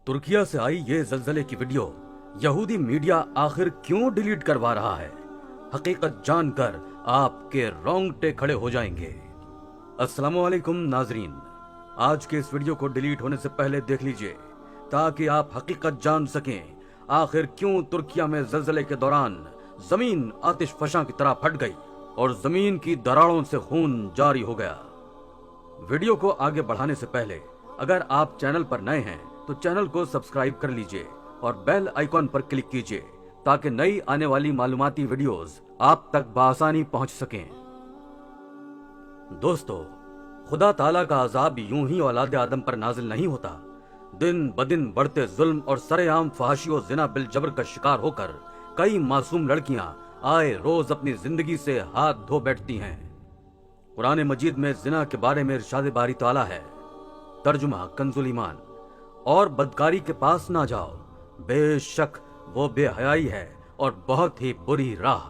तुर्किया से आई ये जल्जले की वीडियो यहूदी मीडिया आखिर क्यों डिलीट करवा रहा है? हकीकत जानकर आपके रोंगटे खड़े हो जाएंगे। अस्सलाम वालेकुम नाजरीन, आज के इस वीडियो को डिलीट होने से पहले देख लीजिए ताकि आप हकीकत जान सकें आखिर क्यों तुर्किया में जल्जले के दौरान जमीन आतिशफशां की तरह फट गई और जमीन की दरारों से खून जारी हो गया। वीडियो को आगे बढ़ाने से पहले अगर आप चैनल पर नए हैं तो चैनल को सब्सक्राइब कर लीजिए और बेल आइकॉन पर क्लिक कीजिए ताकि नई आने वाली मालूमाती वीडियोस आप तक बआसानी पहुंच सकें। दोस्तों, खुदा ताला का अजाब यूं ही औलाद आदम पर नाजिल नहीं होता। दिन बदिन बढ़ते जुल्म और सरेआम फहाशी और जिना बिल जबर का शिकार होकर कई मासूम लड़कियां आए रोज अपनी जिंदगी से हाथ धो बैठती हैं। कुरान मजीद में जिना के बारे में इरशाद बारी ताला है, तर्जुमा कंजुल ईमान, और बदकारी के पास ना जाओ, बेशक वो बेहयाई है और बहुत ही बुरी राह।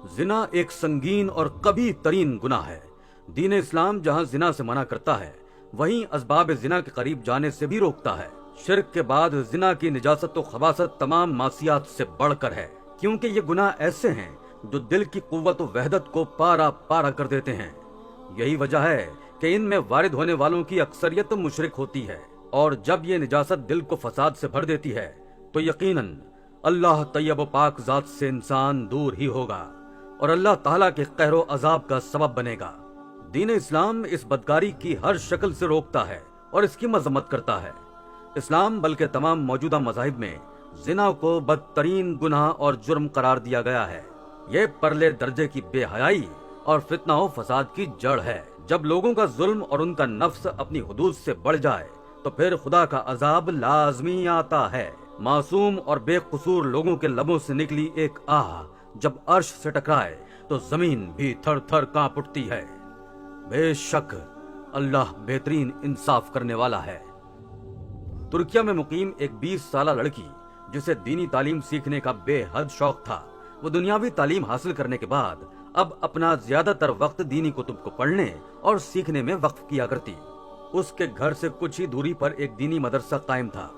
जिना एक संगीन और कभी तरीन गुनाह है। दीन इस्लाम जहां जिना से मना करता है वहीं असबाब जिना के करीब जाने से भी रोकता है। शिर्क के बाद जिना की निजासत और खबासत तमाम मासियात से बढ़कर है, क्योंकि ये गुनाह ऐसे हैं जो दिल की कुव्वत और वहदत को पारा पारा कर देते हैं। यही वजह है कि इनमें वारिद होने वालों की अक्सरियत मुशरिक होती है, और जब ये निजासत दिल को फसाद से भर देती है तो यकीनन अल्लाह तैयब व पाक जात से इंसान दूर ही होगा और अल्लाह ताला के कहरो अजाब का सबब बनेगा। दीन इस्लाम इस बदकारी की हर शक्ल से रोकता है और इसकी मजम्मत करता है। इस्लाम बल्कि तमाम मौजूदा मज़ाहिब में जिना को बदतरीन गुनाह और जुर्म करार दिया गया है। ये परले दर्जे की बेहयाई और फितना व फसाद की जड़ है। जब लोगों का जुल्म और उनका नफ्स अपनी हुदूद से बढ़ जाए तो फिर खुदा का अजाब लाजमी आता है। मासूम और बेकसूर लोगों के लबों से निकली एक आह जब अर्श से टकराए तो जमीन भी थर थर कांप उठती है। बेशक अल्लाह बेहतरीन इंसाफ करने वाला है। तुर्किया में मुकीम एक 20 साला लड़की जिसे दीनी तालीम सीखने का बेहद शौक था, वो दुनियावी तालीम हासिल करने के बाद अब अपना ज्यादातर वक्त दीनी कुतुब को पढ़ने और सीखने में वक्फ किया करती। उसके घर से कुछ ही दूरी पर एक दीनी मदरसा कायम था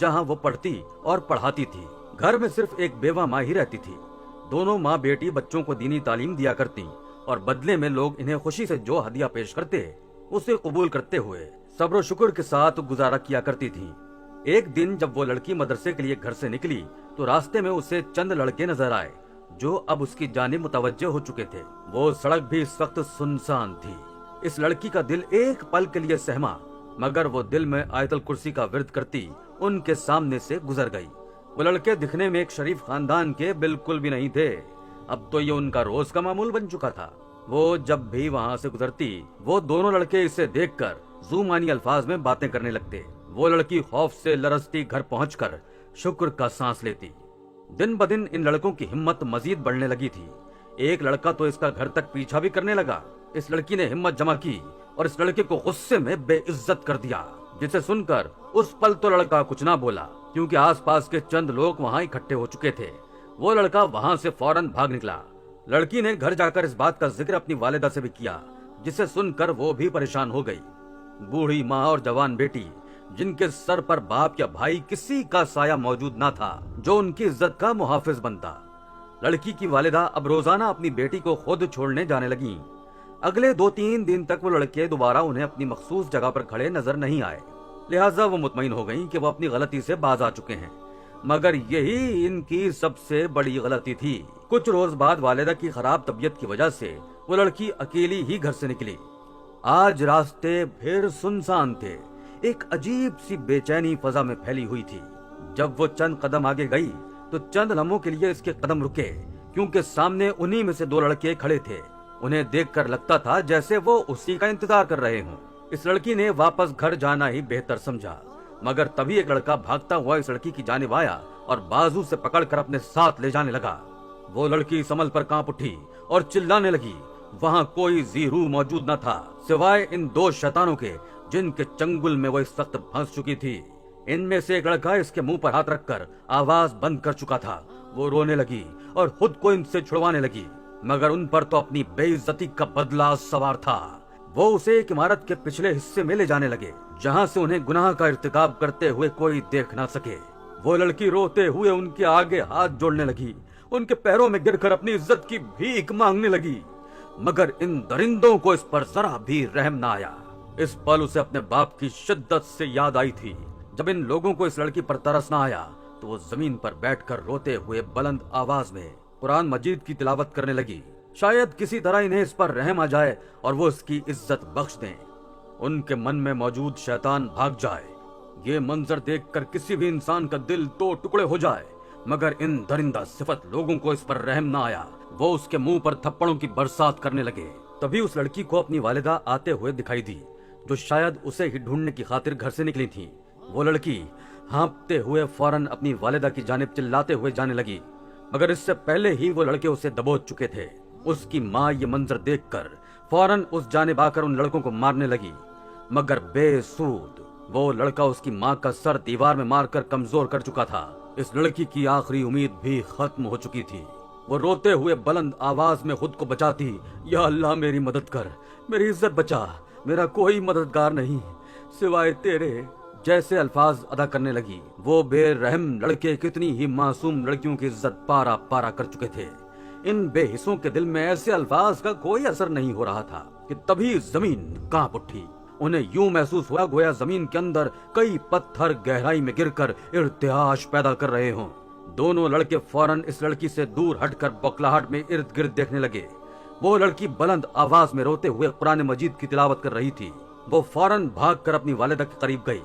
जहां वो पढ़ती और पढ़ाती थी। घर में सिर्फ एक बेवा माँ ही रहती थी। दोनों माँ बेटी बच्चों को दीनी तालीम दिया करती और बदले में लोग इन्हें खुशी से जो हदिया पेश करते उसे कबूल करते हुए सब्र और शुक्र के साथ गुजारा किया करती थी। एक दिन जब वो लड़की मदरसे के लिए घर से निकली तो रास्ते में उसे चंद लड़के नजर आए जो अब उसकी जानिब मुतवज्जो हो चुके थे। वो सड़क भी इस वक्त सुनसान थी। इस लड़की का दिल एक पल के लिए सहमा, मगर वो दिल में आयतल कुर्सी का विर्द करती उनके सामने से गुजर गई। वो लड़के दिखने में एक शरीफ खानदान के बिल्कुल भी नहीं थे। अब तो ये उनका रोज का मामूल बन चुका था। वो जब भी वहाँ से गुजरती वो दोनों लड़के इसे देखकर ज़ुमानी अल्फाज में बातें करने लगते। वो लड़की खौफ से लरजती घर पहुंचकर शुक्र का सांस लेती। दिन ब दिन इन लड़कों की हिम्मत मजीद बढ़ने लगी थी। एक लड़का तो इसका घर तक पीछा भी करने लगा। इस लड़की ने हिम्मत जमा की और इस लड़के को गुस्से में बेइज्जत कर दिया, जिसे सुनकर उस पल तो लड़का कुछ ना बोला, क्योंकि आसपास के चंद लोग वहां इकट्ठे हो चुके थे। वो लड़का वहां से फौरन भाग निकला। लड़की ने घर जाकर इस बात का जिक्र अपनी वालिदा से भी किया, जिसे सुनकर वो भी परेशान हो गई। बूढ़ी माँ और जवान बेटी, जिनके सर पर बाप या भाई किसी का साया मौजूद ना था जो उनकी इज्जत का मुहाफिज बनता। लड़की की वालिदा अब रोजाना अपनी बेटी को खुद छोड़ने जाने लगी। अगले 2-3 दिन तक वो लड़के दोबारा उन्हें अपनी मखसूस जगह पर खड़े नजर नहीं आए। लिहाजा वो मुतमईन हो गईं कि वो अपनी गलती से बाज आ चुके हैं। मगर यही इनकी सबसे बड़ी गलती थी। कुछ रोज बाद वालिदा की खराब तबीयत की वजह से वो लड़की अकेली ही घर से निकली। आज रास्ते फिर सुनसान थे। एक अजीब सी बेचैनी फजा में फैली हुई थी। जब वो चंद कदम आगे गई तो चंद लम्हों के लिए इसके कदम रुके, क्योंकि सामने उन्हीं में से 2 लड़के खड़े थे। उन्हें देखकर लगता था जैसे वो उसी का इंतजार कर रहे हों। इस लड़की ने वापस घर जाना ही बेहतर समझा, मगर तभी एक लड़का भागता हुआ इस लड़की की जानिब आया और बाजू से पकड़कर अपने साथ ले जाने लगा। वो लड़की संभल पर कांप उठी और चिल्लाने लगी। वहाँ कोई जी रूह मौजूद न था सिवाय इन 2 शैतानों के, जिनके चंगुल में वो इस वक्त फंस चुकी थी। इनमें से एक लड़का इसके मुंह पर हाथ रखकर आवाज बंद कर चुका था। वो रोने लगी और खुद को इनसे छुड़वाने लगी, मगर उन पर तो अपनी बेइज्जती का बदला सवार था। वो उसे एक इमारत के पिछले हिस्से में ले जाने लगे, जहां से उन्हें गुनाह का इर्तिकाब करते हुए कोई देख ना सके। वो लड़की रोते हुए उनके आगे हाथ जोड़ने लगी, उनके पैरों में गिरकर अपनी इज्जत की भीख मांगने लगी, मगर इन दरिंदों को इस पर जरा भी रहम ना आया। इस पल उसे अपने बाप की शिद्दत से याद आई थी। जब इन लोगों को इस लड़की पर तरस ना आया तो वो जमीन पर बैठकर रोते हुए बुलंद आवाज में कुरान मजीद की तिलावत करने लगी। शायद किसी तरह इन्हें इस पर रहम आ जाए और वो इसकी इज्जत बख्श दें, उनके मन में मौजूद शैतान भाग जाए। ये मंजर देखकर किसी भी इंसान का दिल दो टुकड़े हो जाए, मगर इन दरिंदा सिफत लोगों को इस पर रहम ना आया। वो उसके मुंह पर थप्पड़ों की बरसात करने लगे। तभी उस लड़की को अपनी वालिदा आते हुए दिखाई दी, जो शायद उसे ही ढूंढने की खातिर घर से निकली थी। वो लड़की हाँफते हुए फौरन अपनी वालिदा की जानिब चिल्लाते हुए जाने लगी, मगर इससे पहले ही वो लड़के उसे दबोच चुके थे। उसकी माँ ये मंजर देखकर फौरन उस जानिब आकर उन लड़कों को मारने लगी, मगर बेसूद। वो लड़का उसकी माँ का सर दीवार में मारकर कमजोर कर चुका था। इस लड़की की आखिरी उम्मीद भी खत्म हो चुकी थी। वो रोते हुए बुलंद आवाज में खुद को बचाती, या अल्लाह मेरी मदद कर, मेरी इज्जत बचा, मेरा कोई मददगार नहीं सिवाय तेरे, जैसे अल्फाज अदा करने लगी। वो बेरहम लड़के कितनी ही मासूम लड़कियों की इज्जत पारा पारा कर चुके थे। इन बेहिस्सों के दिल में ऐसे अल्फाज का कोई असर नहीं हो रहा था कि तभी जमीन कांप उठी। उन्हें यूं महसूस हुआ गोया जमीन के अंदर कई पत्थर गहराई में गिरकर इर्तिआश पैदा कर रहे हों। दोनों लड़के फौरन इस लड़की से दूर हटकर बौखलाहट में इर्द गिर्द देखने लगे। वो लड़की बुलंद आवाज में रोते हुए कुरान मजीद की तिलावत कर रही थी। वो फौरन भागकर अपनी वालिदा के करीब गई।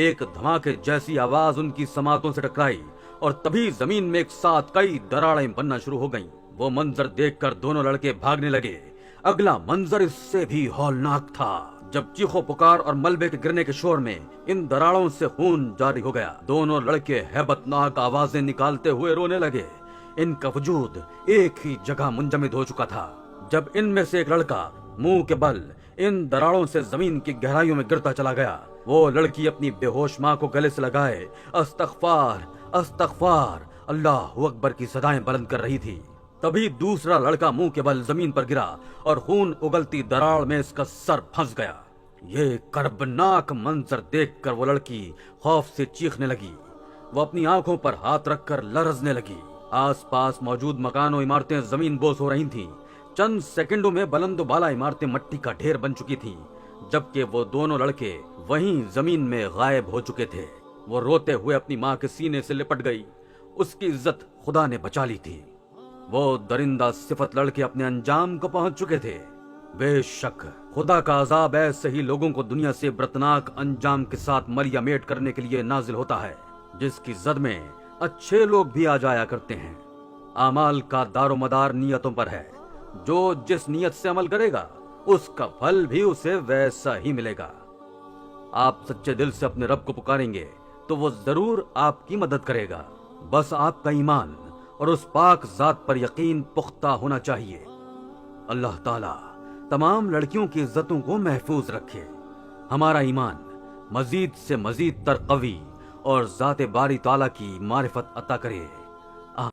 एक धमाके जैसी आवाज उनकी समातों से टकराई और तभी जमीन में एक साथ कई दरारें बनना शुरू हो गईं। वो मंजर देखकर दोनों लड़के भागने लगे। अगला मंजर इससे भी हौलनाक था, जब चीखों पुकार और मलबे के गिरने के शोर में इन दरारों से खून जारी हो गया। दोनों लड़के हैबतनाक आवाजें निकालते हुए रोने लगे। इनका वजूद एक ही जगह मुंजमद हो चुका था। जब इनमें से एक लड़का मुंह के बल इन दरारों से जमीन की गहराइयों में गिरता चला गया। वो लड़की अपनी बेहोश माँ को गले से लगाए अस्तगफार अस्तगफार अल्लाह अकबर की सदाएं बुलंद कर रही थी। तभी दूसरा लड़का मुंह के बल जमीन पर गिरा और खून उगलती दरार में इसका सर फंस गया। ये कर्बनाक मंजर देखकर वो लड़की खौफ से चीखने लगी। वो अपनी आंखों पर हाथ रखकर लरजने लगी। आसपास मौजूद मकानों इमारतें जमीन बोस हो रही थीं। चंद सेकंडों में बुलंद बाला इमारतें मिट्टी का ढेर बन चुकी थीं, जबकि वो दोनों लड़के वहीं जमीन में गायब हो चुके थे। वो रोते हुए अपनी माँ के सीने से लिपट गई। उसकी इज्जत खुदा ने बचा ली थी। वो दरिंदा सिफत लड़के अपने अंजाम को पहुंच चुके थे। बेशक खुदा का अजाब ऐसे ही लोगों को दुनिया से इबरतनाक अंजाम के साथ मलिया मेट करने के लिए नाजिल होता है, जिसकी जद में अच्छे लोग भी आ जाया करते हैं। आमाल का दारोमदार नियतों पर है। जो जिस नियत से अमल करेगा उसका फल भी उसे वैसा ही मिलेगा। आप सच्चे दिल से अपने रब को पुकारेंगे तो वो जरूर आपकी मदद करेगा। बस आपका ईमान और उस पाक जात पर यकीन पुख्ता होना चाहिए। अल्लाह ताला तमाम लड़कियों की इज्जतों को महफूज रखे। हमारा ईमान मजीद से मजीद तरकवी और जाते बारी ताला की मारिफत अता करे।